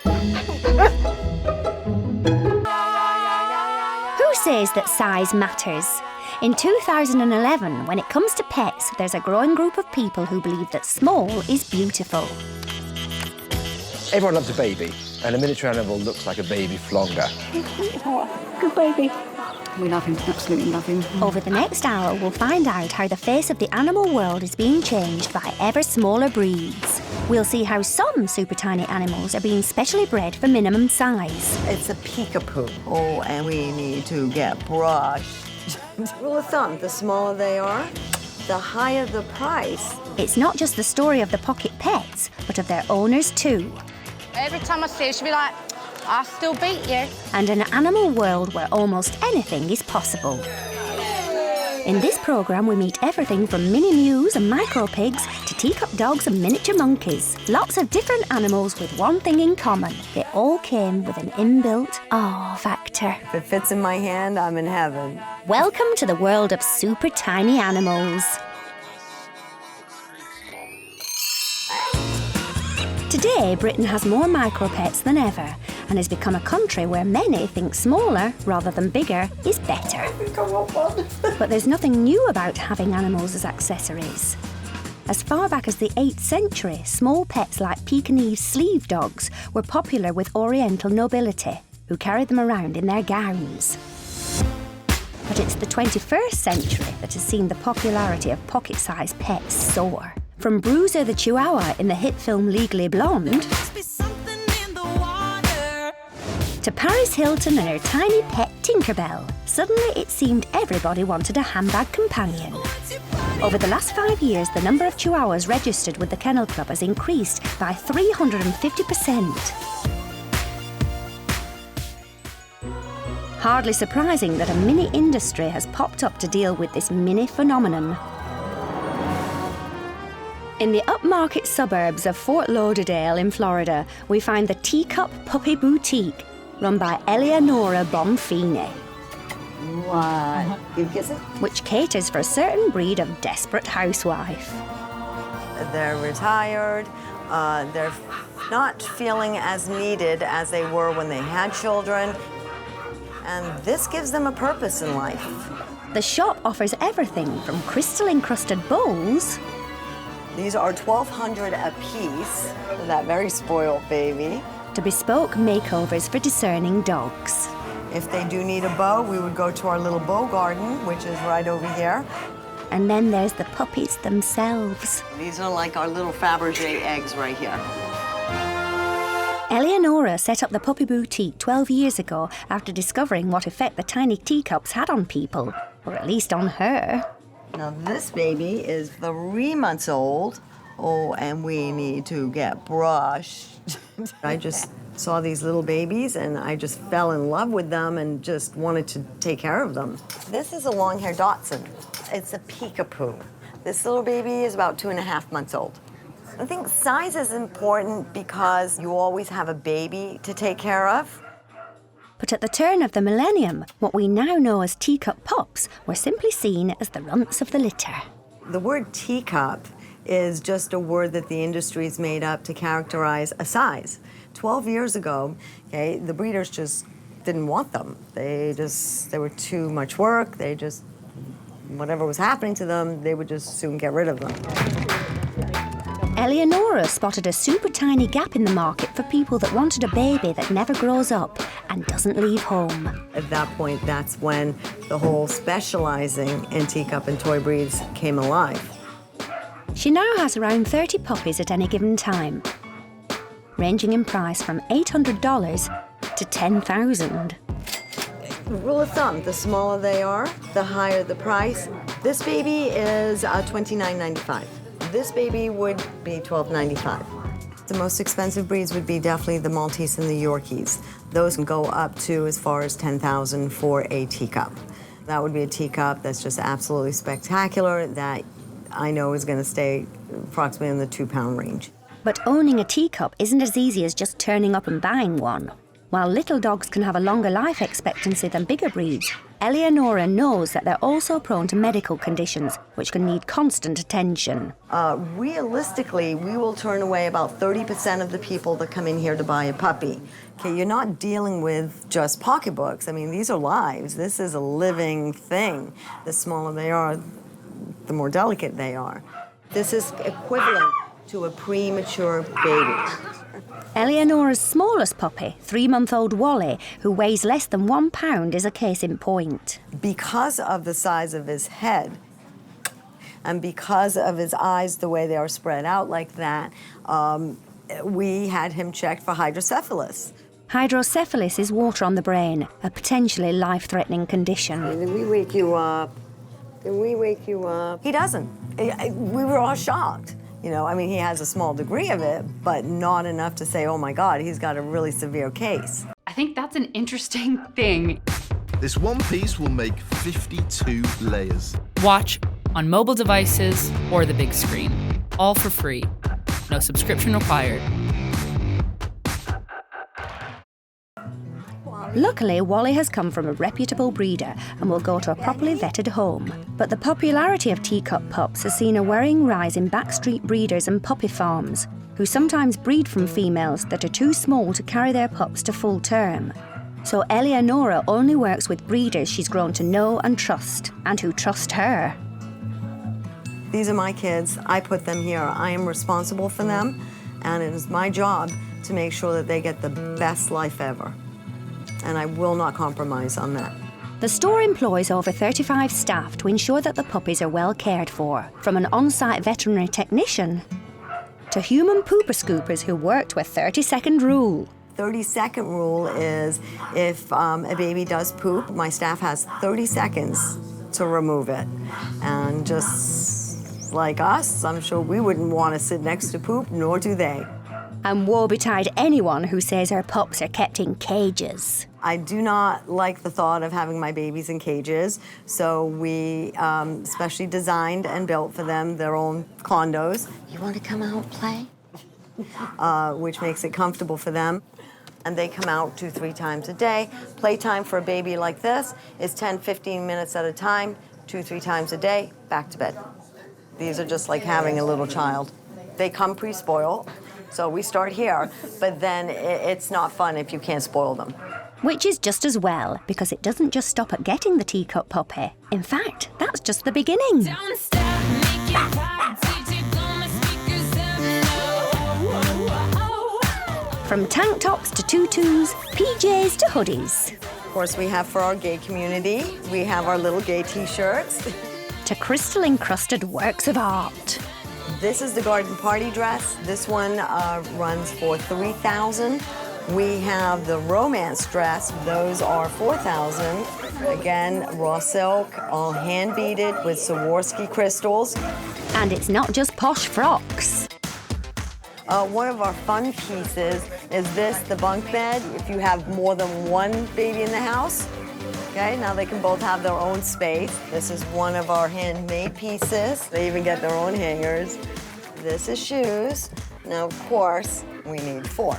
Who says that size matters? In 2011, when it comes to pets, there's a growing group of people who believe that small is beautiful. Everyone loves a baby, and a miniature animal looks like a baby longer. Oh, good baby. We love him, absolutely love him. Over the next hour, we'll find out how the face of the animal world is being changed by ever smaller breeds. We'll see how some super tiny animals are being specially bred for minimum size. It's a peekapoo. Oh, and we need to get brushed. Rule of thumb, the smaller they are, the higher the price. It's not just the story of the pocket pets, but of their owners too. Every time I see her, she'll be like, I'll still beat you. And an animal world where almost anything is possible. In this programme, we meet everything from mini mews and micro pigs to teacup dogs and miniature monkeys. Lots of different animals with one thing in common. They all came with an inbuilt awe factor. If it fits in my hand, I'm in heaven. Welcome to the world of super tiny animals. Today, Britain has more micro-pets than ever and has become a country where many think smaller rather than bigger is better. I think I want one. But there's nothing new about having animals as accessories. As far back as the 8th century, small pets like Pekingese sleeve dogs were popular with Oriental nobility, who carried them around in their gowns. But it's the 21st century that has seen the popularity of pocket-sized pets soar. From Bruiser the Chihuahua in the hit film Legally Blonde, to Paris Hilton and her tiny pet Tinkerbell, suddenly it seemed everybody wanted a handbag companion. Over the last 5 years, the number of Chihuahuas registered with the Kennel Club has increased by 350%. Hardly surprising that a mini industry has popped up to deal with this mini phenomenon. In the upmarket suburbs of Fort Lauderdale in Florida, we find the Teacup Puppy Boutique, run by Eleonora Bonfini. What? You kiss it? Which caters for a certain breed of desperate housewife. They're retired. They're not feeling as needed as they were when they had children. And this gives them a purpose in life. The shop offers everything from crystal-encrusted bowls. These are $1,200 a piece for that very spoiled baby. To bespoke makeovers for discerning dogs. If they do need a bow, we would go to our little bow garden, which is right over here. And then there's the puppies themselves. These are like our little Fabergé eggs right here. Eleonora set up the Puppy Boutique 12 years ago after discovering what effect the tiny teacups had on people, or at least on her. Now this baby is 3 months old. Oh, and we need to get brushed. I just saw these little babies and I just fell in love with them and just wanted to take care of them. This is a long-haired Dachshund. It's a peekapoo. This little baby is about 2.5 months old. I think size is important because you always have a baby to take care of. But at the turn of the millennium, what we now know as teacup pups were simply seen as the runts of the litter. The word teacup is just a word that the industry's made up to characterize a size. 12 years ago, okay, the breeders just didn't want them. They were too much work. Whatever was happening to them, they would just soon get rid of them. Eleonora spotted a super tiny gap in the market for people that wanted a baby that never grows up and doesn't leave home. At that point, that's when the whole specializing in teacup and toy breeds came alive. She now has around 30 puppies at any given time, ranging in price from $800 to $10,000. Rule of thumb, the smaller they are, the higher the price. This baby is $29.95. This baby would be $12.95. The most expensive breeds would be definitely the Maltese and the Yorkies. Those can go up to as far as $10,000 for a teacup. That would be a teacup that's just absolutely spectacular that I know is going to stay approximately in the 2-pound range. But owning a teacup isn't as easy as just turning up and buying one. While little dogs can have a longer life expectancy than bigger breeds, Eleonora knows that they're also prone to medical conditions, which can need constant attention. Realistically, we will turn away about 30% of the people that come in here to buy a puppy. Okay, you're not dealing with just pocketbooks. I mean, these are lives. This is a living thing. The smaller they are, the more delicate they are. This is equivalent to a premature baby. Eleonora's smallest puppy, 3-month-old Wally, who weighs less than 1 pound, is a case in point. Because of the size of his head and because of his eyes, the way they are spread out like that, we had him checked for hydrocephalus. Hydrocephalus is water on the brain, a potentially life-threatening condition. Did we wake you up? Did we wake you up? He doesn't. We were all shocked. You know, I mean, he has a small degree of it, but not enough to say, oh my God, he's got a really severe case. I think that's an interesting thing. This one piece will make 52 layers. Watch on mobile devices or the big screen. All for free. No subscription required. Luckily, Wally has come from a reputable breeder and will go to a properly vetted home. But the popularity of teacup pups has seen a worrying rise in backstreet breeders and puppy farms, who sometimes breed from females that are too small to carry their pups to full term. So Eleonora only works with breeders she's grown to know and trust, and who trust her. These are my kids. I put them here. I am responsible for them, and it is my job to make sure that they get the best life ever. And I will not compromise on that. The store employs over 35 staff to ensure that the puppies are well cared for, from an on-site veterinary technician to human pooper scoopers who work to a 30-second rule. 30-second rule is if a baby does poop, my staff has 30 seconds to remove it. And just like us, I'm sure we wouldn't want to sit next to poop, nor do they. And woe betide anyone who says our pups are kept in cages. I do not like the thought of having my babies in cages, so we specially designed and built for them their own condos. You want to come out and play? Which makes it comfortable for them. And they come out 2-3 times a day. Playtime for a baby like this is 10-15 minutes at a time, 2-3 times a day, back to bed. These are just like having a little child. They come pre-spoiled. So we start here, but then it's not fun if you can't spoil them. Which is just as well, because it doesn't just stop at getting the teacup puppy. In fact, that's just the beginning. From tank tops to tutus, PJs to hoodies. Of course, we have for our gay community, we have our little gay t-shirts. To crystal-encrusted works of art. This is the garden party dress. This one runs for $3,000. We have the romance dress. Those are $4,000. Again, raw silk, all hand beaded with Swarovski crystals. And it's not just posh frocks. One of our fun pieces is this, the bunk bed. If you have more than one baby in the house, okay, now they can both have their own space. This is one of our handmade pieces. They even get their own hangers. This is shoes. Now, of course, we need 4.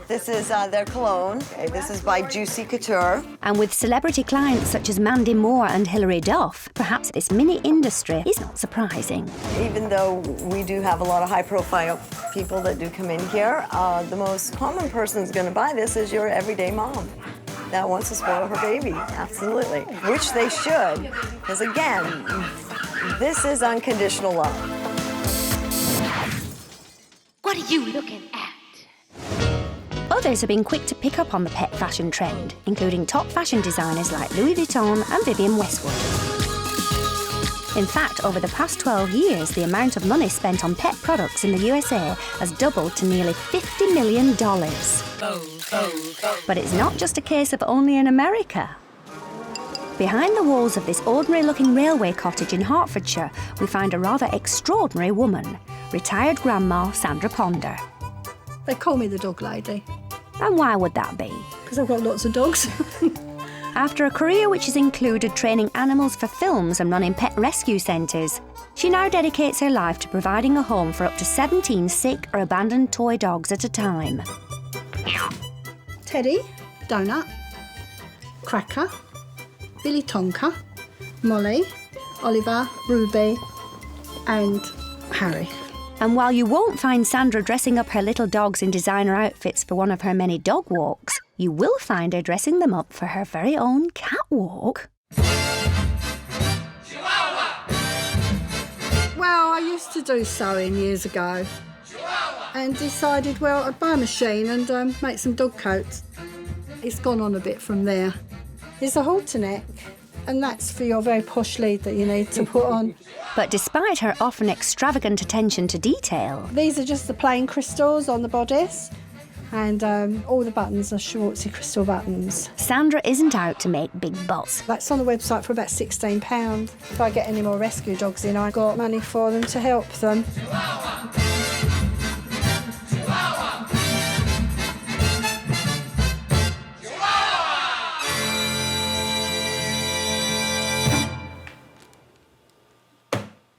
This is their cologne. Okay, this is by Juicy Couture. And with celebrity clients such as Mandy Moore and Hilary Duff, perhaps this mini industry is not surprising. Even though we do have a lot of high-profile people that do come in here, the most common person who's going to buy this is your everyday mom that wants to spoil her baby, absolutely. Which they should, because again, this is unconditional love. What are you looking at? Others have been quick to pick up on the pet fashion trend, including top fashion designers like Louis Vuitton and Vivienne Westwood. In fact, over the past 12 years, the amount of money spent on pet products in the USA has doubled to nearly $50 million. But it's not just a case of only in America. Behind the walls of this ordinary-looking railway cottage in Hertfordshire, we find a rather extraordinary woman, retired grandma Sandra Ponder. They call me the dog lady. And why would that be? Because I've got lots of dogs. After a career which has included training animals for films and running pet rescue centres, she now dedicates her life to providing a home for up to 17 sick or abandoned toy dogs at a time. Teddy, Donut, Cracker, Billy Tonka, Molly, Oliver, Ruby and Harry. And while you won't find Sandra dressing up her little dogs in designer outfits for one of her many dog walks, you will find her dressing them up for her very own catwalk. Well, I used to do sewing years ago and decided, well, I'd buy a machine and make some dog coats. It's gone on a bit from there. There's a halter neck, and that's for your very posh lead that you need to put on. But despite her often extravagant attention to detail, These are just the plain crystals on the bodice, and all the buttons are Schwartzy crystal buttons. Sandra isn't out to make big butts. That's on the website for about £16. If I get any more rescue dogs in, I got money for them to help them.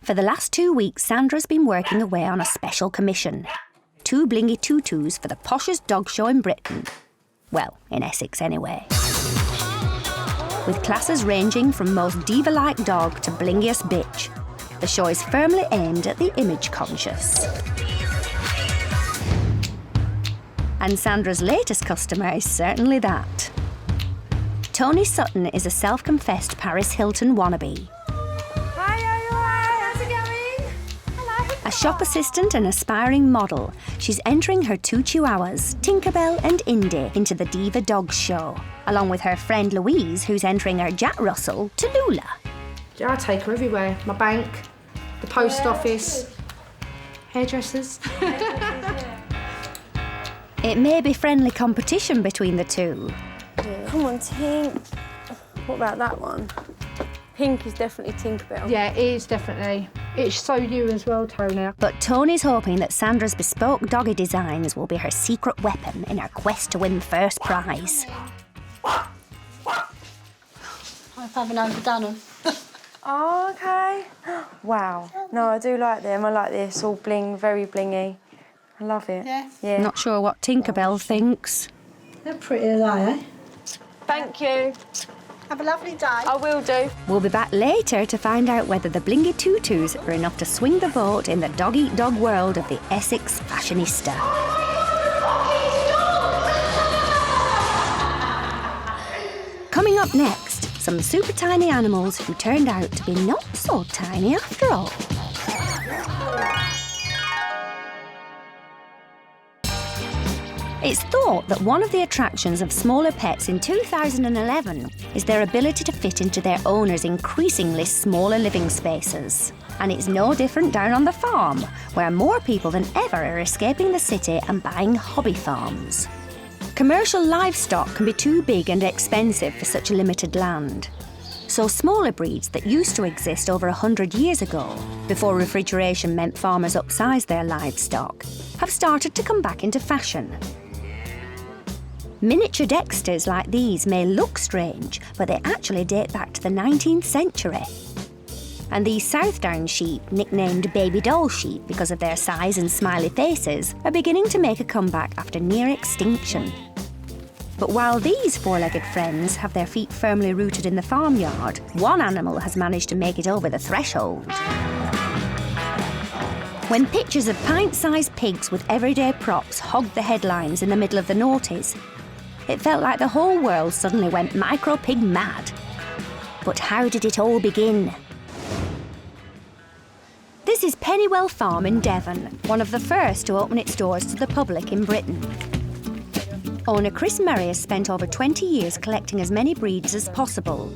For the last 2 weeks, Sandra's been working away on a special commission. 2 blingy tutus for the poshest dog show in Britain. Well, in Essex anyway. With classes ranging from most diva-like dog to blingiest bitch, the show is firmly aimed at the image-conscious. And Sandra's latest customer is certainly that. Tony Sutton is a self-confessed Paris Hilton wannabe. A shop assistant and aspiring model, she's entering her 2 chihuahuas, Tinkerbell and Indy, into the Diva Dogs Show, along with her friend Louise, who's entering her Jack Russell, Tallulah. Yeah, I take her everywhere. My bank, the post office, hairdressers. It may be friendly competition between the two. Come on, Tink. What about that one? Pink is definitely Tinkerbell. Yeah, it is definitely. It's so you as well, Tony. But Tony's hoping that Sandra's bespoke doggy designs will be her secret weapon in her quest to win first prize. I haven't overdone them. Oh, okay. Wow. No, I do like them. I like this, all bling, very blingy. I love it. Yeah. Not sure what Tinkerbell thinks. They're pretty, are they? Thank you. Have a lovely day. I will do. We'll be back later to find out whether the blingy tutus are enough to swing the vote in the dog-eat-dog world of the Essex fashionista. Coming up next, some super tiny animals who turned out to be not so tiny after all. It's thought that one of the attractions of smaller pets in 2011 is their ability to fit into their owners' increasingly smaller living spaces. And it's no different down on the farm, where more people than ever are escaping the city and buying hobby farms. Commercial livestock can be too big and expensive for such limited land. So smaller breeds that used to exist over 100 years ago, before refrigeration meant farmers upsized their livestock, have started to come back into fashion. Miniature Dexters like these may look strange, but they actually date back to the 19th century. And these Southdown sheep, nicknamed baby doll sheep because of their size and smiley faces, are beginning to make a comeback after near extinction. But while these four-legged friends have their feet firmly rooted in the farmyard, one animal has managed to make it over the threshold. When pictures of pint-sized pigs with everyday props hogged the headlines in the middle of the noughties, it felt like the whole world suddenly went micro-pig mad. But how did it all begin? This is Pennywell Farm in Devon, one of the first to open its doors to the public in Britain. Owner Chris Murray has spent over 20 years collecting as many breeds as possible,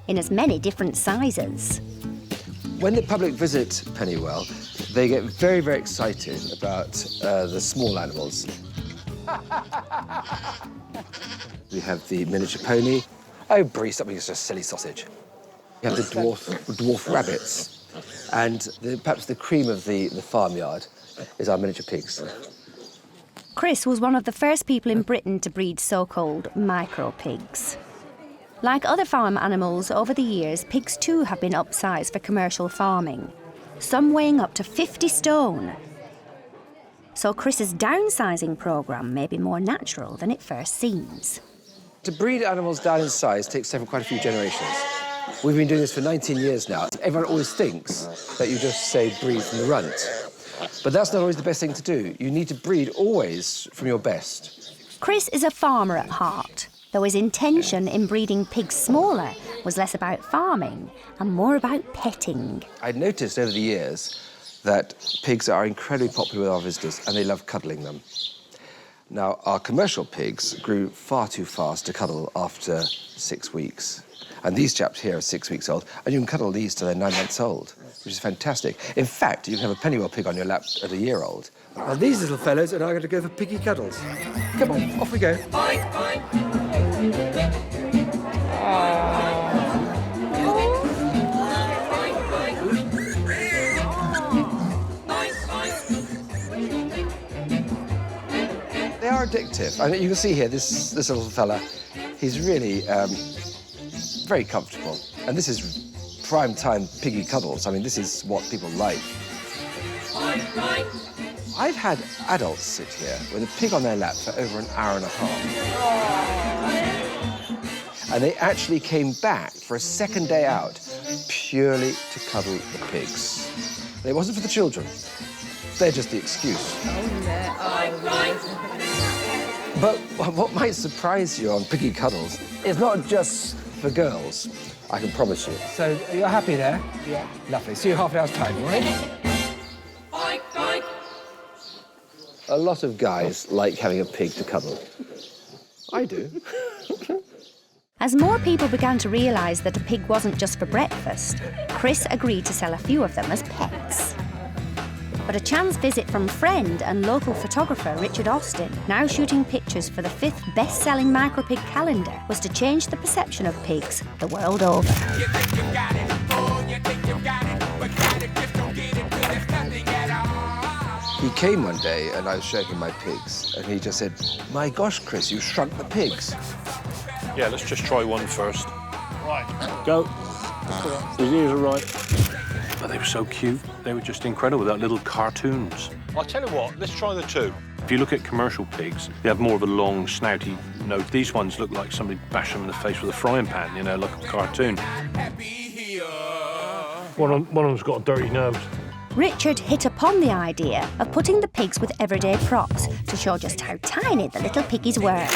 in as many different sizes. When the public visit Pennywell, they get very, very excited about the small animals. We have the miniature pony. Oh, Bree, stop being such a silly sausage. We have the dwarf rabbits. And perhaps the cream of the farmyard is our miniature pigs. Chris was one of the first people in Britain to breed so-called micro-pigs. Like other farm animals over the years, pigs too have been upsized for commercial farming, some weighing up to 50 stone. So Chris's downsizing programme may be more natural than it first seems. To breed animals down in size takes quite a few generations. We've been doing this for 19 years now. Everyone always thinks that you just say breed from the runt. But that's not always the best thing to do. You need to breed always from your best. Chris is a farmer at heart, though his intention in breeding pigs smaller was less about farming and more about petting. I noticed over the years that pigs are incredibly popular with our visitors and they love cuddling them. Now, our commercial pigs grew far too fast to cuddle after 6 weeks. And these chaps here are 6 weeks old, and you can cuddle these till they're 9 months old, which is fantastic. In fact, you can have a Pennywell pig on your lap at a year old. And these little fellows are now going to go for piggy cuddles. Come on, off we go. They are addictive. And you can see here, this little fella, he's really very comfortable. And this is prime time piggy cuddles. I mean, this is what people like. I've had adults sit here with a pig on their lap for over an hour and a half. And they actually came back for a second day out purely to cuddle the pigs. It wasn't for the children. They're just the excuse. But what might surprise you on piggy cuddles is not just for girls, I can promise you. So, you're happy there? Yeah. Lovely. See you half an hour's time, all right? A lot of guys like having a pig to cuddle. I do. As more people began to realise that a pig wasn't just for breakfast, Chris agreed to sell a few of them as pets. But a chance visit from friend and local photographer Richard Austin, now shooting pictures for the 5th best-selling micropig calendar, was to change the perception of pigs the world over. He came one day and I was showing him my pigs, and he just said, "My gosh, Chris, you shrunk the pigs." Yeah, let's just try one first. Right. Go. His ears are right. But they were so cute. They were just incredible, that little cartoons. I'll tell you what, let's try the two. If you look at commercial pigs, they have more of a long, snouty nose. These ones look like somebody bashed them in the face with a frying pan, you know, like a cartoon. One of them's got a dirty nose. Richard hit upon the idea of putting the pigs with everyday props to show just how tiny the little piggies were.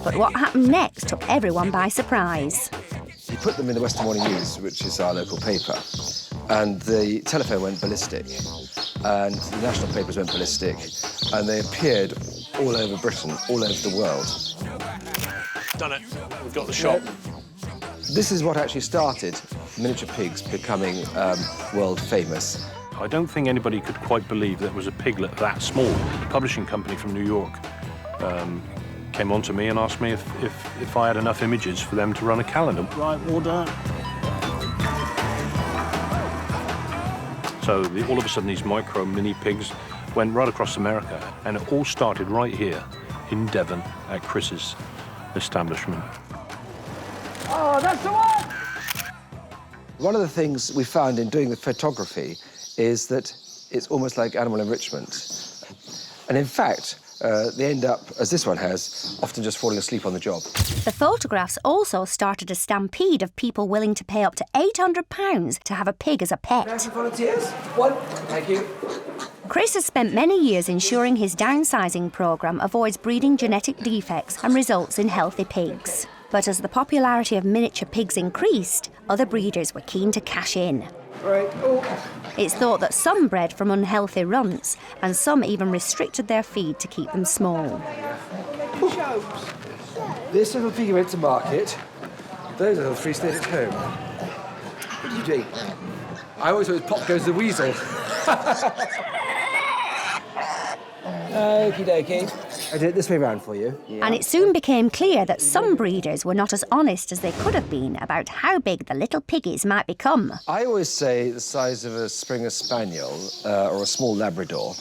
But what happened next took everyone by surprise. He put them in the Western Morning News, which is our local paper, and the telephone went ballistic, and the national papers went ballistic, and they appeared all over Britain, all over the world. Done it. We've got the shot. This is what actually started miniature pigs becoming world famous. I don't think anybody could quite believe there was a piglet that small. A publishing company from New York came on to me and asked me if I had enough images for them to run a calendar. Right, all done. So all of a sudden these micro mini pigs went right across America, and it all started right here in Devon at Chris's establishment. Oh, that's the one! One of the things we found in doing the photography is that it's almost like animal enrichment. And in fact, they end up, as this one has, often just falling asleep on the job. The photographs also started a stampede of people willing to pay up to £800 to have a pig as a pet. Volunteers? One. Thank you. Chris has spent many years ensuring his downsizing programme avoids breeding genetic defects and results in healthy pigs. But as the popularity of miniature pigs increased, other breeders were keen to cash in. Right. Oh. It's thought that some bred from unhealthy runts, and some even restricted their feed to keep them small. This little piggy went to market. Those little three stayed at home. What are you doing? I always thought pop goes the weasel. Okie dokie. I did it this way round for you. Yeah. And it soon became clear that some breeders were not as honest as they could have been about how big the little piggies might become. I always say the size of a Springer Spaniel or a small Labrador.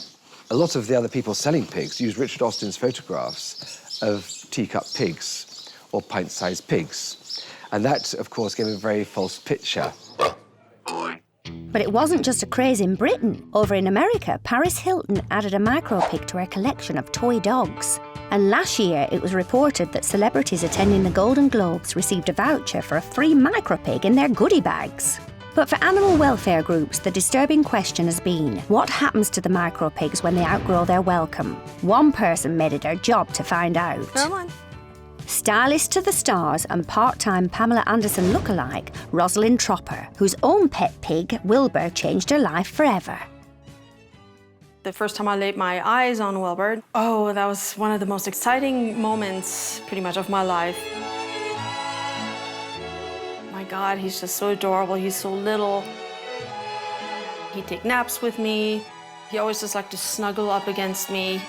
A lot of the other people selling pigs use Richard Austin's photographs of teacup pigs or pint-sized pigs. And that, of course, gave a very false picture. But it wasn't just a craze in Britain. Over in America, Paris Hilton added a micro pig to her collection of toy dogs. And last year, it was reported that celebrities attending the Golden Globes received a voucher for a free micro pig in their goodie bags. But for animal welfare groups, the disturbing question has been, what happens to the micro pigs when they outgrow their welcome? One person made it their job to find out. Come on. Stylist to the stars and part-time Pamela Anderson lookalike, Rosalind Tropper, whose own pet pig, Wilbur, changed her life forever. The first time I laid my eyes on Wilbur, oh, that was one of the most exciting moments, pretty much, of my life. My God, he's just so adorable. He's so little. He'd take naps with me. He always just liked to snuggle up against me.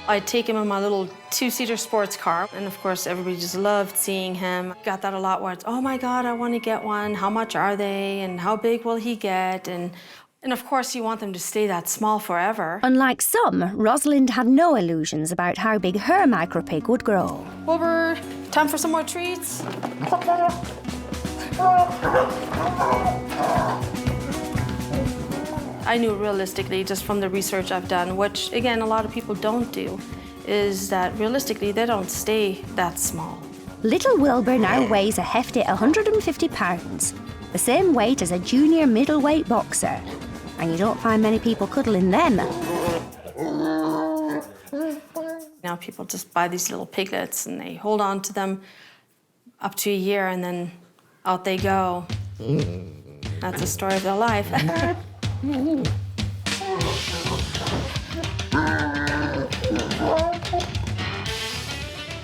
I'd take him in my little two-seater sports car, and of course, everybody just loved seeing him. Got that a lot where it's, oh my God, I want to get one. How much are they? And how big will he get? And of course, you want them to stay that small forever. Unlike some, Rosalind had no illusions about how big her micro pig would grow. Wilbur, time for some more treats? I knew realistically, just from the research I've done, which again, a lot of people don't do, is that realistically, they don't stay that small. Little Wilbur now weighs a hefty 150 pounds, the same weight as a junior middleweight boxer. And you don't find many people cuddling them. Now people just buy these little piglets and they hold on to them up to a year and then out they go. That's the story of their life.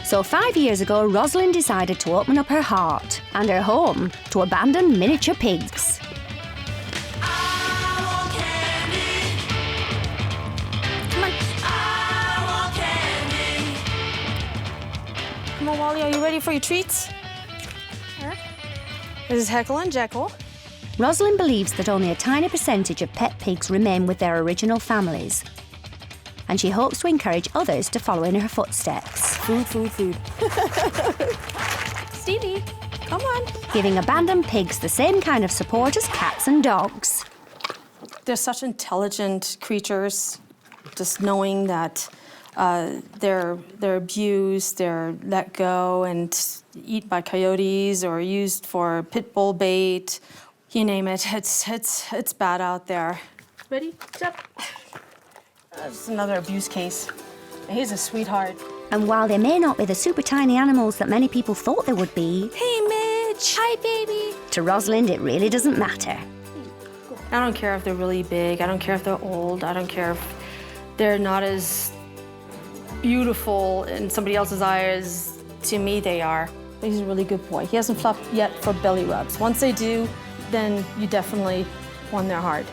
So 5 years ago, Rosalind decided to open up her heart and her home to abandoned miniature pigs. Come on, Wally, are you ready for your treats? This is Heckle and Jekyll. Rosalind believes that only a tiny percentage of pet pigs remain with their original families. And she hopes to encourage others to follow in her footsteps. Food, food, food. Stevie, come on. Giving abandoned pigs the same kind of support as cats and dogs. They're such intelligent creatures, just knowing that they're abused, they're let go and eaten by coyotes or used for pit bull bait. You name it, it's bad out there. Ready? Jump. That's another abuse case. He's a sweetheart. And while they may not be the super tiny animals that many people thought they would be, hey, Mitch. Hi, baby. To Rosalind, it really doesn't matter. I don't care if they're really big. I don't care if they're old. I don't care if they're not as beautiful in somebody else's eyes. To me, they are. He's a really good boy. He hasn't flopped yet for belly rubs. Once they do, then you definitely won their heart.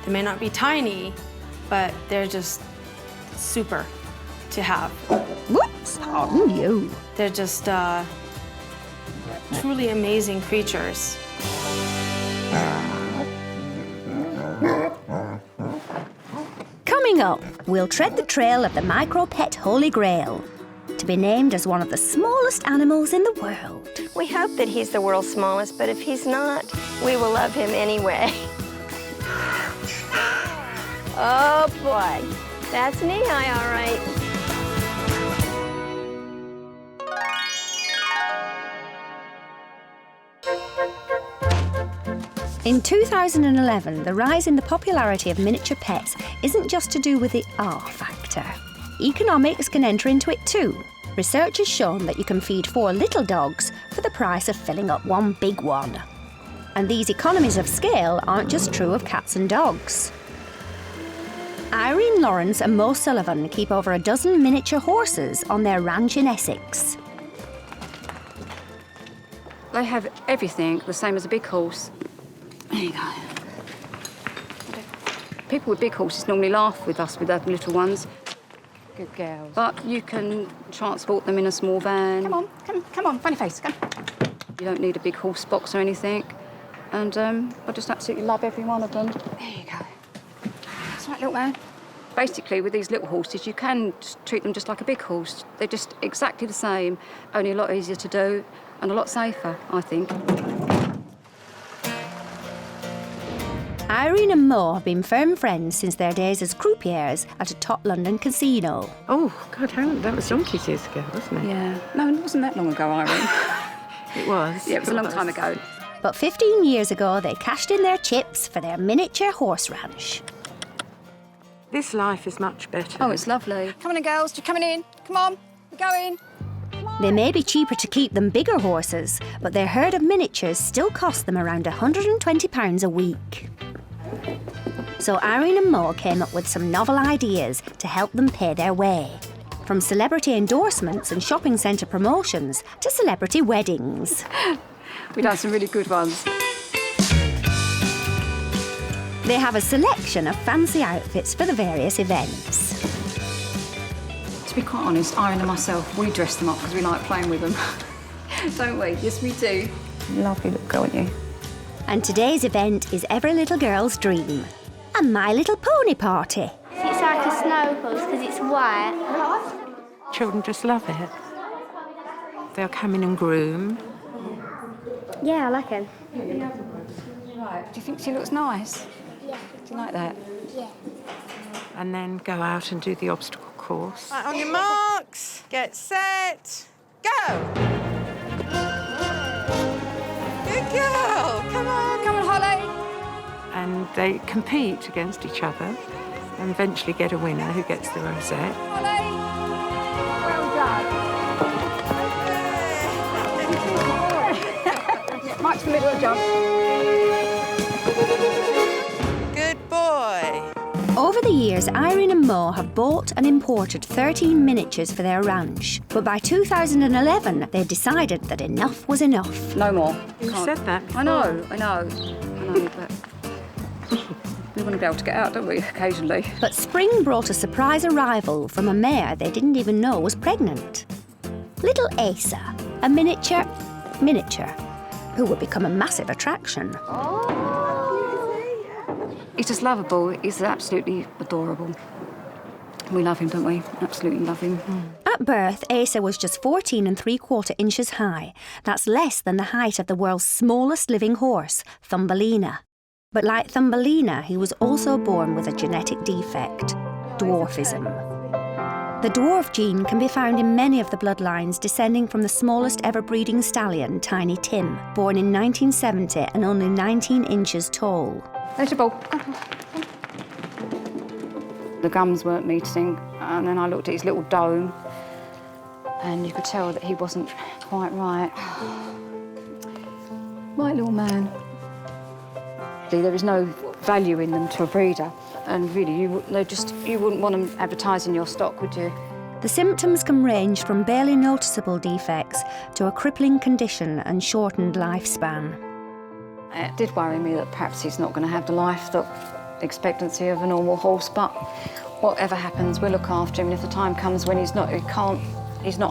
They may not be tiny, but they're just super to have. Whoops, on you. They're just truly amazing creatures. Coming up, we'll tread the trail of the micro pet Holy Grail, to be named as one of the smallest animals in the world. We hope that he's the world's smallest, but if he's not, we will love him anyway. Oh boy, that's knee-high, all right. In 2011, the rise in the popularity of miniature pets isn't just to do with the R factor. Economics can enter into it too. Research has shown that you can feed 4 little dogs for the price of filling up one big one. And these economies of scale aren't just true of cats and dogs. Irene Lawrence and Mo Sullivan keep over a dozen miniature horses on their ranch in Essex. They have everything the same as a big horse. There you go. People with big horses normally laugh with us with our little ones. Good girls. But you can transport them in a small van. Come on, funny face, come. You don't need a big horse box or anything. And I just absolutely love every one of them. There you go. That's right, little man. Basically, with these little horses, you can treat them just like a big horse. They're just exactly the same, only a lot easier to do and a lot safer, I think. Irene and Mo have been firm friends since their days as croupiers at a top London casino. Oh, God, that was donkeys years ago, wasn't it? Yeah. No, it wasn't that long ago, Irene. It was. Yeah, it was a long time ago. But 15 years ago, they cashed in their chips for their miniature horse ranch. This life is much better. Oh, it's lovely. Come on in, girls. You're coming in. Come on. We're going. They may be cheaper to keep than bigger horses, but their herd of miniatures still cost them around £120 a week. So Irene and Mo came up with some novel ideas to help them pay their way. From celebrity endorsements and shopping centre promotions to celebrity weddings. We've done some really good ones. They have a selection of fancy outfits for the various events. To be quite honest, Irene and myself, we dress them up because we like playing with them. Don't we? Yes, we do. Lovely little girl, aren't you? And today's event is every little girl's dream. A My Little Pony party. It's like a snow horse because it's white. Children just love it. They'll come in and groom. Yeah, I like him. Right. Do you think she looks nice? Yeah. Do you like that? Yeah. And then go out and do the obstacle course. Right, on your marks, get set, go! Good girl, come on. Come on, Holly. And they compete against each other and eventually get a winner who gets the rosette. Holly. Well done. March to the middle of the jump. Good boy. Over the years, Irene and Mo have bought and imported 13 miniatures for their ranch. But by 2011, they decided that enough was enough. No more. You said that before. I know, but we want to be able to get out, don't we, occasionally? But spring brought a surprise arrival from a mare they didn't even know was pregnant. Little Asa, a miniature, who would become a massive attraction. He's just lovable. He's absolutely adorable. We love him, don't we? Absolutely love him. At birth, Asa was just 14 3/4 inches high. That's less than the height of the world's smallest living horse, Thumbelina. But like Thumbelina, he was also born with a genetic defect, dwarfism. The dwarf gene can be found in many of the bloodlines descending from the smallest ever breeding stallion, Tiny Tim, born in 1970 and only 19 inches tall. Little ball. The gums weren't meeting, and then I looked at his little dome, and you could tell that he wasn't quite right. Right little man. There is no value in them to a breeder, and really, you wouldn't want them advertising your stock, would you? The symptoms can range from barely noticeable defects to a crippling condition and shortened lifespan. It did worry me that perhaps he's not going to have the life expectancy of a normal horse, but whatever happens, we'll look after him, and if the time comes when he's not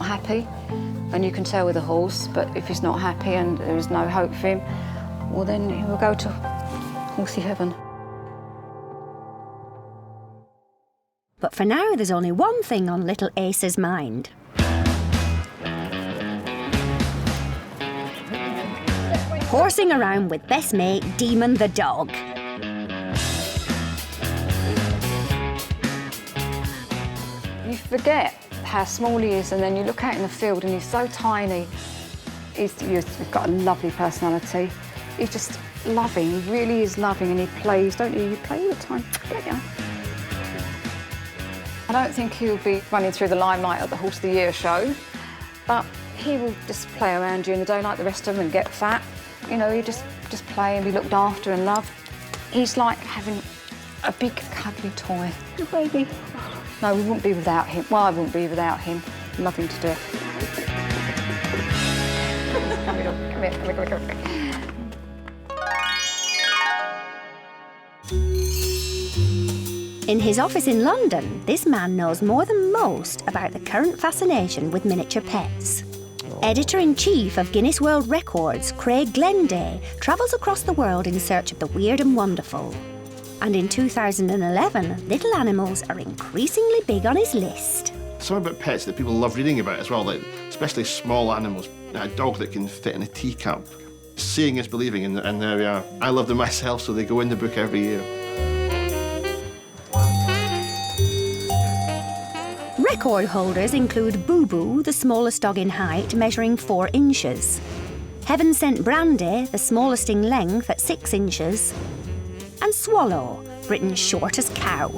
happy, and you can tell with a horse, but if he's not happy and there is no hope for him, well, then he will go to horsey heaven. But for now, there's only one thing on little Asa's mind. Horsing around with best mate Demon the dog. You forget how small he is, and then you look out in the field and he's so tiny. He's got a lovely personality. He's just loving, he really is loving, and he plays, don't you? You play all the time. Yeah. I don't think he'll be running through the limelight at the Horse of the Year show, but he will just play around during the day like the rest of them and get fat. You know, he just play and be looked after and loved. He's like having a big cuddly toy. Little baby. No, we wouldn't be without him. Well, I wouldn't be without him. Love him to death. Come here. In his office in London, this man knows more than most about the current fascination with miniature pets. Editor-in-chief of Guinness World Records, Craig Glenday, travels across the world in search of the weird and wonderful. And in 2011, little animals are increasingly big on his list. Something about pets that people love reading about as well, like especially small animals. A dog that can fit in a teacup, Seeing is believing, and there we are. I love them myself, so they go in the book every year. Record holders include Boo Boo, the smallest dog in height, measuring 4 inches. Heaven Sent Brandy, the smallest in length at 6 inches. And Swallow, Britain's shortest cow.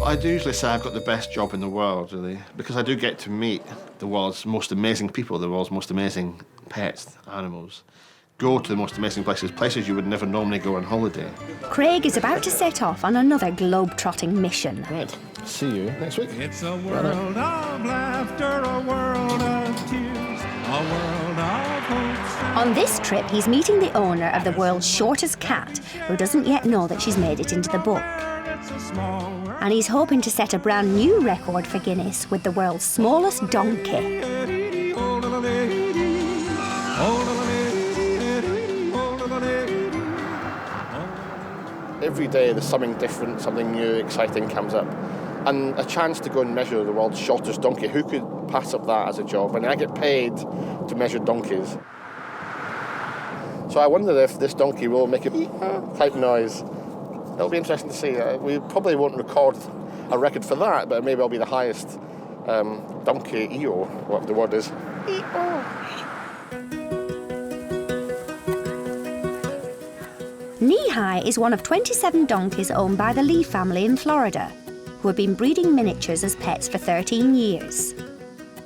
I do usually say I've got the best job in the world, really, because I do get to meet the world's most amazing people, the world's most amazing pets, animals. Go to the most amazing places you would never normally go on holiday. Craig is about to set off on another globe-trotting mission. Right, see you next week. It's a world of laughter, a world of tears, a world of hopes. On this trip, he's meeting the owner of the world's shortest cat, who doesn't yet know that she's made it into the book. And he's hoping to set a brand new record for Guinness with the world's smallest donkey. Every day there's something different, something new, exciting comes up. And a chance to go and measure the world's shortest donkey. Who could pass up that as a job? I get paid to measure donkeys. So I wonder if this donkey will make a type noise. It'll be interesting to see. We probably won't record a record for that, but maybe I'll be the highest donkey EO, what the word is. EO. Knee-High is one of 27 donkeys owned by the Lee family in Florida, who have been breeding miniatures as pets for 13 years.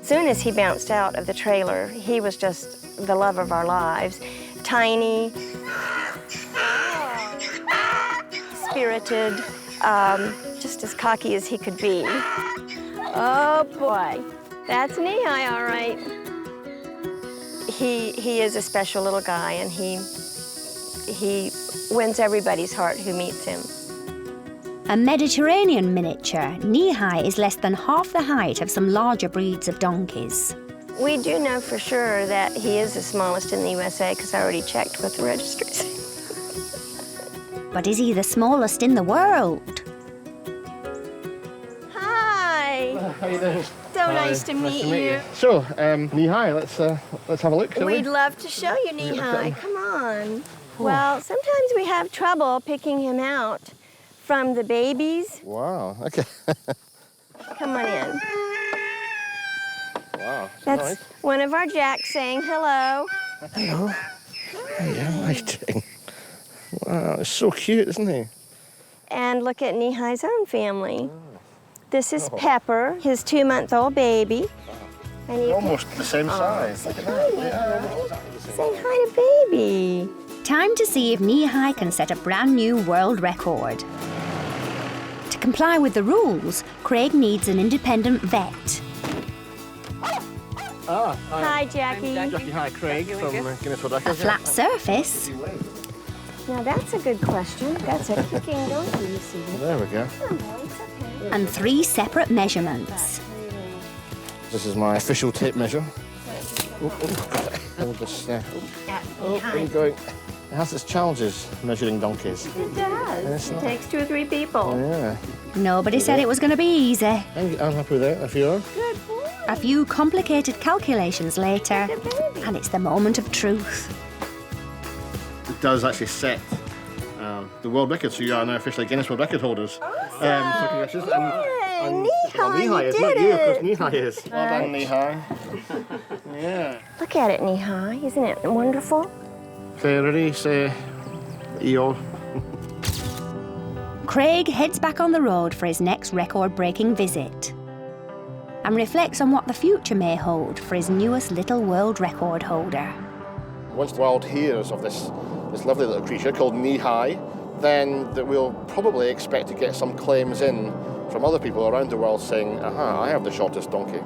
As soon as he bounced out of the trailer, he was just the love of our lives. Tiny, spirited, just as cocky as he could be. Oh boy, that's Knee-High, all right. He is a special little guy, and he wins everybody's heart who meets him. A Mediterranean miniature, Knee-High is less than half the height of some larger breeds of donkeys. We do know for sure that he is the smallest in the USA because I already checked with the registries. But is he the smallest in the world? Hi! How you doing? So nice to meet you. So, Knee-High, let's have a look, shall we? We'd love to show you Knee-High. Come on. Well, sometimes we have trouble picking him out from the babies. Wow, okay. Come on in. Wow, that's nice. One of our jacks saying hello. Hello. Hey, how are you doing? Wow, it's so cute, isn't he? And look at Knee-High's own family. This is Pepper, his 2-month-old baby. And you almost the same size. Say hi to baby. Time to see if Knee-High can set a brand new world record. To comply with the rules, Craig needs an independent vet. Hi, Jackie. Jackie, hi, Craig from Guinness World Record. A flat surface. Now that's a good question. That's a kicking donkey, you see. There we go. And 3 separate measurements. This is my official tape measure. Hold this. Where are you going? It has its challenges, measuring donkeys. It does. It takes 2 or 3 people. Yeah. Nobody said it was going to be easy. I'm happy with that, if you are. Good boy. A few complicated calculations later, and it's the moment of truth. It does actually set the world record, so you are now officially Guinness World Record holders. So congratulations. Knee-High, it's not you, of course, Knee-High is. Well done, Knee-High. Yeah. Look at it, Knee-High. Isn't it wonderful? Okay, ready? Say EO. Craig heads back on the road for his next record-breaking visit and reflects on what the future may hold for his newest little world record holder. Once the world hears of this lovely little creature called Knee-High, then we'll probably expect to get some claims in from other people around the world saying, aha, I have the shortest donkey.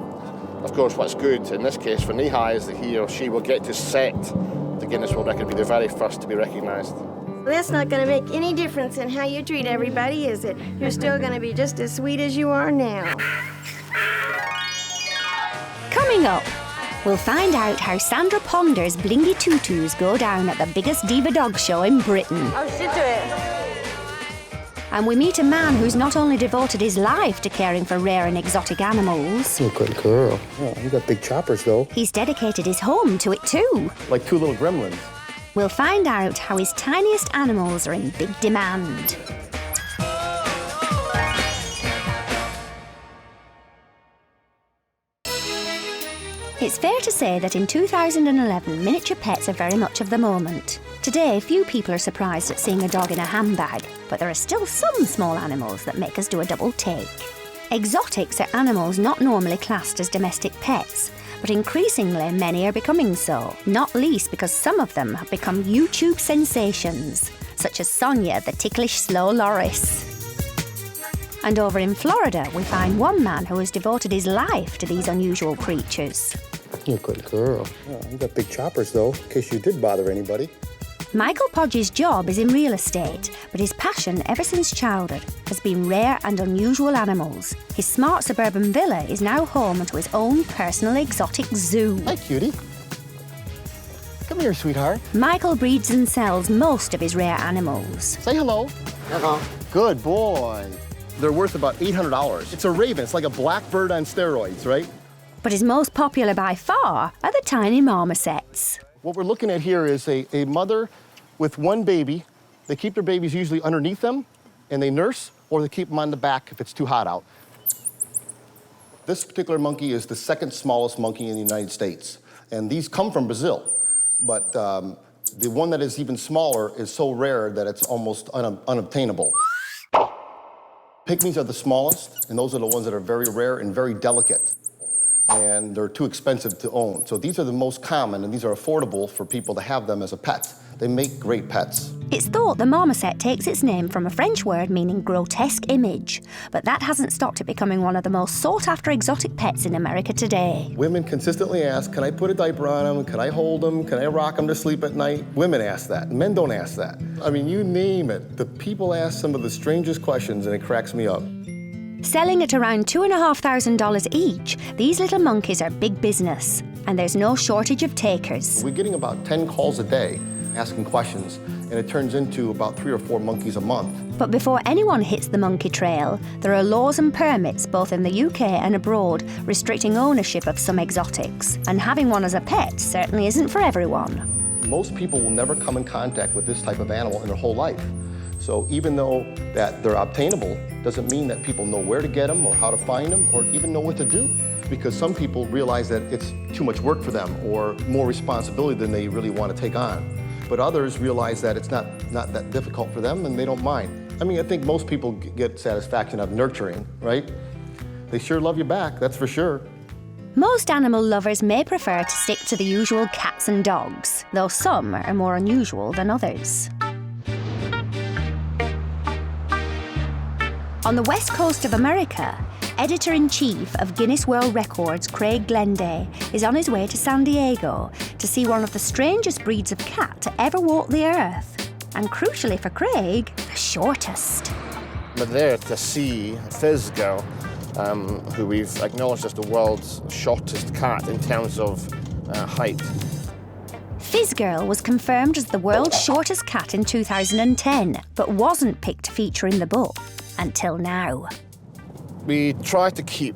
Of course, what's good in this case for Knee-High is that he or she will get to set the Guinness World Record, be the very first to be recognised. That's not going to make any difference in how you treat everybody, is it? You're still going to be just as sweet as you are now. Coming up, we'll find out how Sandra Ponder's blingy tutus go down at the biggest diva dog show in Britain. Oh, sit to it. And we meet a man who's not only devoted his life to caring for rare and exotic animals. You're a good girl. Oh, you got big choppers, though. He's dedicated his home to it too. Like 2 little gremlins. We'll find out how his tiniest animals are in big demand. It's fair to say that in 2011, miniature pets are very much of the moment. Today, few people are surprised at seeing a dog in a handbag, but there are still some small animals that make us do a double take. Exotics are animals not normally classed as domestic pets, but increasingly many are becoming so, not least because some of them have become YouTube sensations, such as Sonia the ticklish slow loris. And over in Florida, we find one man who has devoted his life to these unusual creatures. You're a good girl. Oh, you got big choppers, though, in case you did bother anybody. Michael Podge's job is in real estate, but his passion ever since childhood has been rare and unusual animals. His smart suburban villa is now home to his own personal exotic zoo. Hi, cutie. Come here, sweetheart. Michael breeds and sells most of his rare animals. Say hello. Hello. Good boy. They're worth about $800. It's a raven. It's like a blackbird on steroids, right? But his most popular by far are the tiny marmosets. What we're looking at here is a mother with one baby. They keep their babies usually underneath them, and they nurse, or they keep them on the back if it's too hot out. This particular monkey is the second smallest monkey in the United States, and these come from Brazil. But the one that is even smaller is so rare that it's almost unobtainable. Pygmies are the smallest, and those are the ones that are very rare and very delicate. And they're too expensive to own. So these are the most common, and these are affordable for people to have them as a pet. They make great pets. It's thought the marmoset takes its name from a French word meaning grotesque image, but that hasn't stopped it becoming one of the most sought-after exotic pets in America today. Women consistently ask, can I put a diaper on them? Can I hold them? Can I rock them to sleep at night? Women ask that. Men don't ask that. I mean, you name it. The people ask some of the strangest questions, and it cracks me up. Selling at around $2,500 each, these little monkeys are big business, and there's no shortage of takers. We're getting about 10 calls a day asking questions, and it turns into about 3 or 4 monkeys a month. But before anyone hits the monkey trail, there are laws and permits both in the UK and abroad restricting ownership of some exotics, and having one as a pet certainly isn't for everyone. Most people will never come in contact with this type of animal in their whole life. So even though that they're obtainable, doesn't mean that people know where to get them or how to find them or even know what to do. Because some people realize that it's too much work for them or more responsibility than they really want to take on. But others realize that it's not that difficult for them and they don't mind. I mean, I think most people get satisfaction out of nurturing, right? They sure love you back, that's for sure. Most animal lovers may prefer to stick to the usual cats and dogs, though some are more unusual than others. On the west coast of America, Editor-in-Chief of Guinness World Records, Craig Glenday, is on his way to San Diego to see one of the strangest breeds of cat to ever walk the earth. And crucially for Craig, the shortest. We're there to see Fizz Girl, who we've acknowledged as the world's shortest cat in terms of height. Fizz Girl was confirmed as the world's shortest cat in 2010, but wasn't picked to feature in the book until now. We try to keep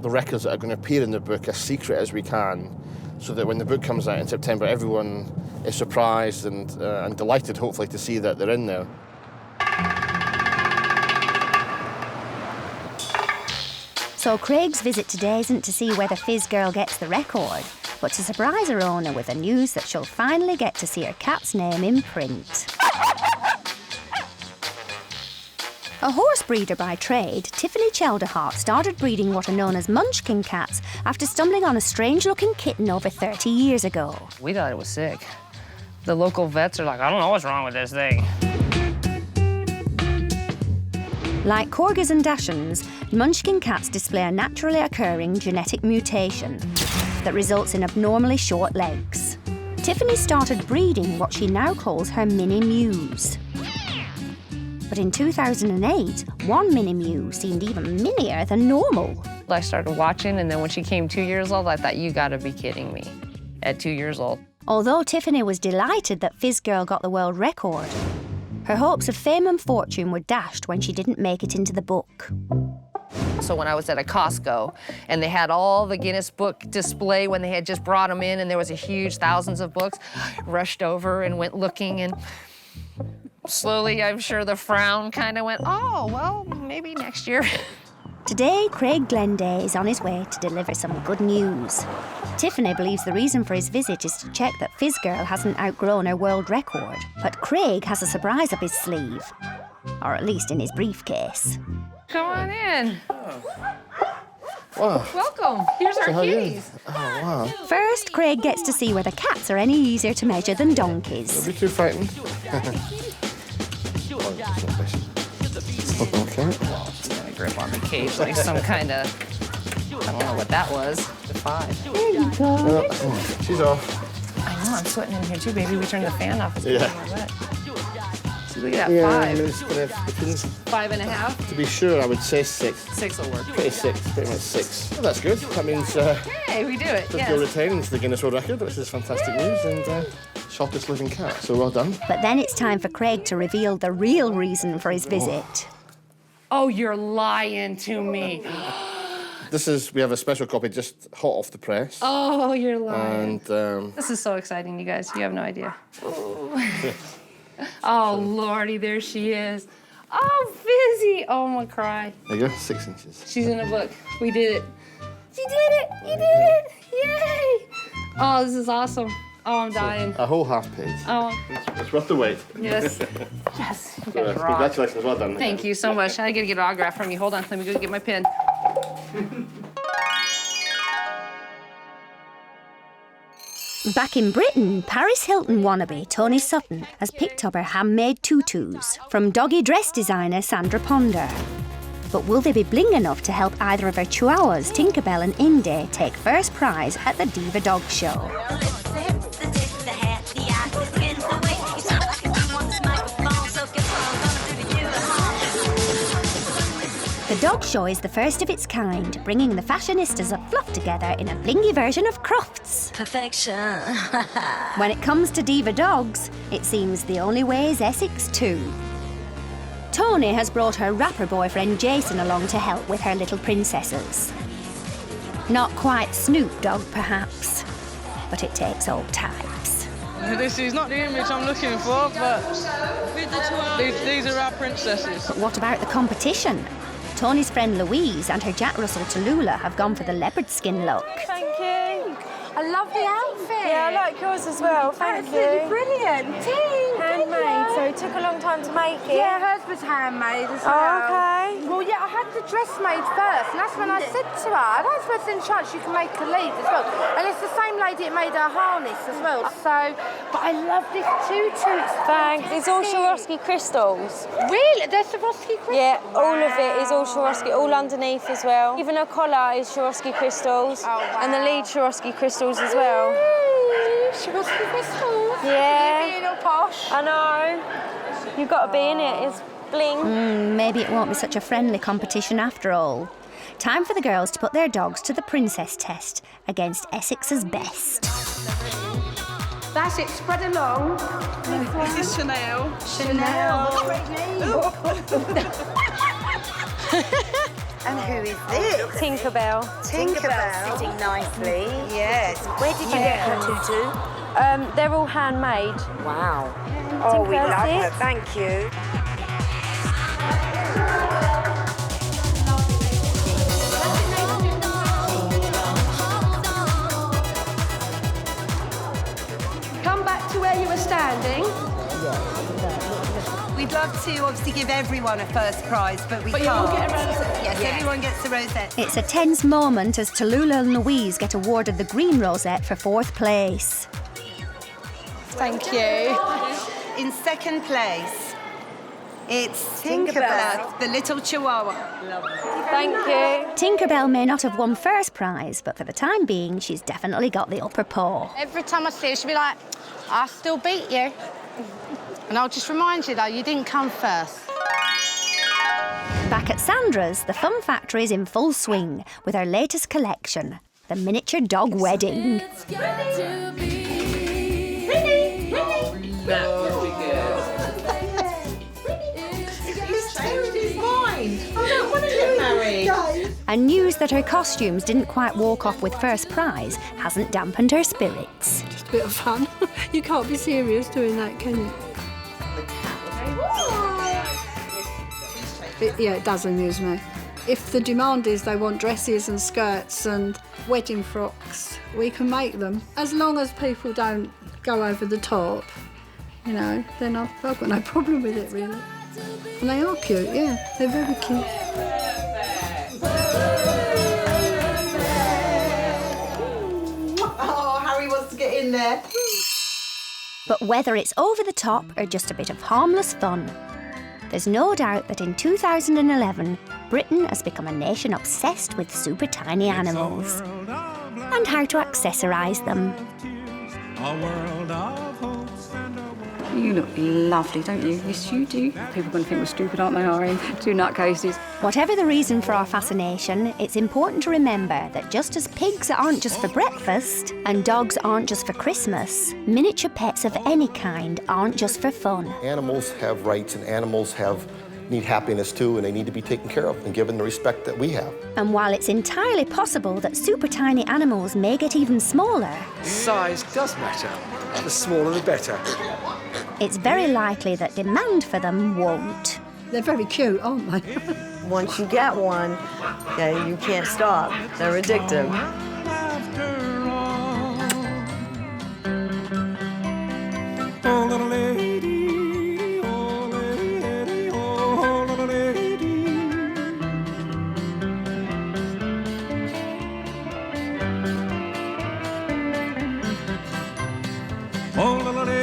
the records that are going to appear in the book as secret as we can, so that when the book comes out in September, everyone is surprised and delighted, hopefully, to see that they're in there. So Craig's visit today isn't to see whether Fizz Girl gets the record, but to surprise her owner with the news that she'll finally get to see her cat's name in print. A horse breeder by trade, Tiffany Chelderhart started breeding what are known as munchkin cats after stumbling on a strange-looking kitten over 30 years ago. We thought it was sick. The local vets are like, I don't know what's wrong with this thing. Like corgis and dachshunds, munchkin cats display a naturally occurring genetic mutation that results in abnormally short legs. Tiffany started breeding what she now calls her mini mews. But in 2008, one mini mew seemed even minier than normal. I started watching, and then when she came 2 years old, I thought, you gotta be kidding me, at 2 years old. Although Tiffany was delighted that Fizz Girl got the world record, Her hopes of fame and fortune were dashed when she didn't make it into the book. So when I was at a Costco and they had all the Guinness book display when they had just brought them in and there was a huge thousands of books, rushed over and went looking, and slowly I'm sure the frown kind of went, oh, well, maybe next year. Today, Craig Glenday is on his way to deliver some good news. Tiffany believes the reason for his visit is to check that Fizz Girl hasn't outgrown her world record. But Craig has a surprise up his sleeve. Or at least in his briefcase. Come on in. Wow. Welcome. Here's our kitties. Oh, wow. First, Craig gets to see whether cats are any easier to measure than donkeys. Don't be too frightened. Okay. A grip on the cage like some kind of, I don't know what that was. The 5. There you go. She's off. I know, I'm sweating in here too, baby. We turned the fan off. It's Yeah. getting wet. See, look at that, Yeah, 5. it's between, 5.5. to be sure, I would say 6. 6 will work. Pretty much 6. Well, that's good. That means Hey, we do it, Fizz yes. Girl retains the Guinness World Record, which is fantastic news, and shortest living cat, so well done. But then it's time for Craig to reveal the real reason for his visit. Oh, you're lying to me. We have a special copy just hot off the press. Oh, you're lying. And This is so exciting, you guys. You have no idea. Oh, Lordy, there she is. Oh, Fizzy. Oh, I'm gonna cry. there you go, 6 inches. She's in a book. We did it. You did it. You did it. Yay. Oh, this is awesome. Oh, I'm dying. A whole half page. Oh, It's worth the wait. yes. Yes. You guys rock. Congratulations, well done. Thank you so much. I gotta get an autograph from you. Hold on, let me go get my pen. Back in Britain, Paris Hilton wannabe Tony Sutton has picked up her handmade tutus from doggy dress designer Sandra Ponder. But will they be bling enough to help either of her chihuahuas, Tinkerbell and Indy, take first prize at the Diva Dog Show? The dog show is the first of its kind, bringing the fashionistas of fluff together in a blingy version of Crofts. Perfection. When it comes to diva dogs, it seems the only way is Essex too. Tony has brought her rapper boyfriend Jason along to help with her little princesses. Not quite Snoop Dogg, perhaps, but it takes all types. This is not the image I'm looking for, but these are our princesses. But what about the competition? Tony's friend Louise and her Jack Russell Tallulah have gone for the leopard skin look. Thank you. I love the outfit. Yeah, I like yours as well. Thank Absolutely you. brilliant. Handmade, so it took a long time to make it. Yeah, hers was handmade as well. Oh, okay. Well, yeah, I had the dress made first, and that's when I said to her, I don't suppose there's any chance you can make a leaf as well. And it's the same lady that made her harness as well. So, but I love this tutu. Thanks. It's all Swarovski crystals. Really? They're Swarovski crystals? Yeah, all of it is all Swarovski, all underneath as well. Even her collar is Swarovski crystals. Oh, wow. And the lead Swarovski crystals as well. Swarovski crystals? Yeah. You're being all posh. I know. You've got to be in it. It's bling. Maybe it won't be such a friendly competition after all. Time for the girls to put their dogs to the princess test against Essex's best. That's it, spread along. Is this Chanel? And who is this? Tinkerbell. Tinkerbell. Sitting nicely. Yes. Where did you get her tutu? They're all handmade. Wow. Oh, we love her. Tinkerbell. Thank you. Come back to where you were standing. We'd love to obviously give everyone a first prize, but we But can't. you all get a rosette. Yes, everyone gets a rosette. It's a tense moment as Tallulah and Louise get awarded the green rosette for 4th place. Thank you. In second place, it's Tinkerbell, the little chihuahua. Thank you. Tinkerbell may not have won first prize, but for the time being, she's definitely got the upper paw. Every time I see her, she'll be like, I still beat you. And I'll just remind you, though, you didn't come first. Back at Sandra's, the fun factory is in full swing with her latest collection, the miniature dog wedding. And news that her costumes didn't quite walk off with first prize hasn't dampened her spirits. Just a bit of fun. You can't be serious doing that, can you? It does amuse me. If the demand is they want dresses and skirts and wedding frocks, we can make them. As long as people don't go over the top, you know, then I've got no problem with it, really. And they are cute, yeah, they're very cute. Oh, Harry wants to get in there. But whether it's over the top or just a bit of harmless fun, there's no doubt that in 2011, Britain has become a nation obsessed with super tiny animals and how to accessorise them. A world of hopes and a world. You look lovely, don't you? Yes, you do. People are going to think we're stupid, aren't they, Ari? Two nutcases. Whatever the reason for our fascination, it's important to remember that just as pigs aren't just for breakfast and dogs aren't just for Christmas, miniature pets of any kind aren't just for fun. Animals have rights and animals need happiness too, and they need to be taken care of and given the respect that we have. And while it's entirely possible that super tiny animals may get even smaller, Size does matter. The smaller the better. it's very likely that demand for them won't. They're very cute, aren't they? Once you get one, okay, you can't stop. They're addictive. Oh, little lady, oh, lady, oh, little lady. Oh, little lady.